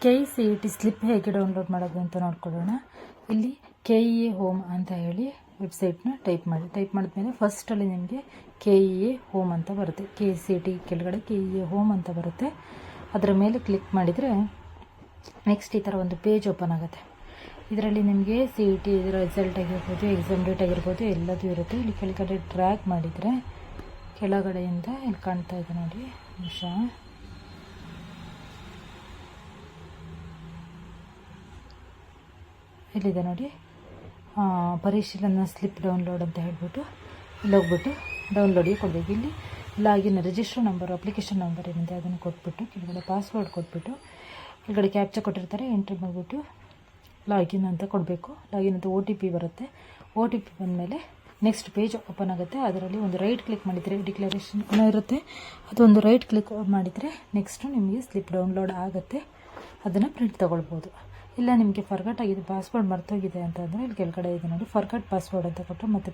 KCET slip ಹೇಗೆ download ಮಾಡೋದು ಅಂತ ನೋಡ್ಕೊಳ್ಳೋಣ. ಇಲ್ಲಿ KEA ಹೋಮ್ ಅಂತ ಹೇಳಿ ವೆಬ್ಸೈಟ್ನ ಟೈಪ್ ಮಾಡಿದ್ಮೇಲೆ ಫಸ್ಟಲ್ಲಿ ನಿಮಗೆ KEA ಹೋಮ್ ಅಂತ ಬರುತ್ತೆ. KCET ಕೆಳಗಡೆ KEA ಹೋಮ್ ಅಂತ ಬರುತ್ತೆ. ಅದರ ಮೇಲೆ ಕ್ಲಿಕ್ ಮಾಡಿದರೆ ನೆಕ್ಸ್ಟ್ ಈ ಥರ ಒಂದು ಪೇಜ್ ಓಪನ್ ಆಗುತ್ತೆ. ಇದರಲ್ಲಿ ನಿಮಗೆ CET ಇದರ ರಿಸಲ್ಟ್ ಆಗಿರ್ಬೋದು, ಎಕ್ಸಾಮ್ ಡೇಟ್ ಆಗಿರ್ಬೋದು ಎಲ್ಲದೂ ಇರುತ್ತೆ. ಇಲ್ಲಿ ಕೆಳಗಡೆ ಡ್ರ್ಯಾಗ್ ಮಾಡಿದರೆ ಕೆಳಗಡೆಯಿಂದ ಇಲ್ಲಿ ಕಾಣ್ತಾ ಇದೆ ನೋಡಿ, ನಿಮಿಷ. ಇಲ್ಲಿದೆ ನೋಡಿ, ಪರಿಶೀಲನಾ ಸ್ಲಿಪ್ ಡೌನ್ಲೋಡ್ ಅಂತ ಹೇಳ್ಬಿಟ್ಟು ಇಲ್ಲಿ ಹೋಗ್ಬಿಟ್ಟು ಡೌನ್ಲೋಡಿಗೆ ಕೊಡಬೇಕು. ಇಲ್ಲಿ login register number, application number ಏನಿದೆ ಅದನ್ನು ಕೊಟ್ಬಿಟ್ಟು ಕೆಳಗಡೆ ಪಾಸ್ವರ್ಡ್ ಕೊಟ್ಬಿಟ್ಟು ಕೆಳಗಡೆ ಕ್ಯಾಪ್ಚಾ ಕೊಟ್ಟಿರ್ತಾರೆ, ಎಂಟ್ರಿ ಮಾಡಿಬಿಟ್ಟು ಲಾಗಿನ್ ಅಂತ ಕೊಡಬೇಕು. ಲಾಗಿನ್ ಅಂತ OTP ಬರುತ್ತೆ. OTP ಬಂದಮೇಲೆ ನೆಕ್ಸ್ಟ್ ಪೇಜ್ ಓಪನ್ ಆಗುತ್ತೆ. ಅದರಲ್ಲಿ ಒಂದು ರೈಟ್ ಕ್ಲಿಕ್ ಮಾಡಿದರೆ ಡಿಕ್ಲರೇಷನ್ ಇರುತ್ತೆ, ಅದೊಂದು ರೈಟ್ ಕ್ಲಿಕ್ ಮಾಡಿದರೆ ನೆಕ್ಸ್ಟು ನಿಮಗೆ ಸ್ಲಿಪ್ ಡೌನ್ಲೋಡ್ ಆಗುತ್ತೆ. ಅದನ್ನು ಪ್ರಿಂಟ್ ತೊಗೊಳ್ಬೋದು. ಇಲ್ಲ ನಿಮಗೆ ಫರ್ಗಟ್ ಆಗಿದೆ, ಪಾಸ್ವರ್ಡ್ ಮರ್ತೋಗಿದೆ ಅಂತಂದರೆ ಇಲ್ಲಿ ಕೆಳಗಡೆ ಇದೆ ನೋಡಿ, ಫರ್ಗಟ್ ಪಾಸ್ವರ್ಡ್ ಅಂತ ಕೊಟ್ಟರೆ ಮತ್ತೆ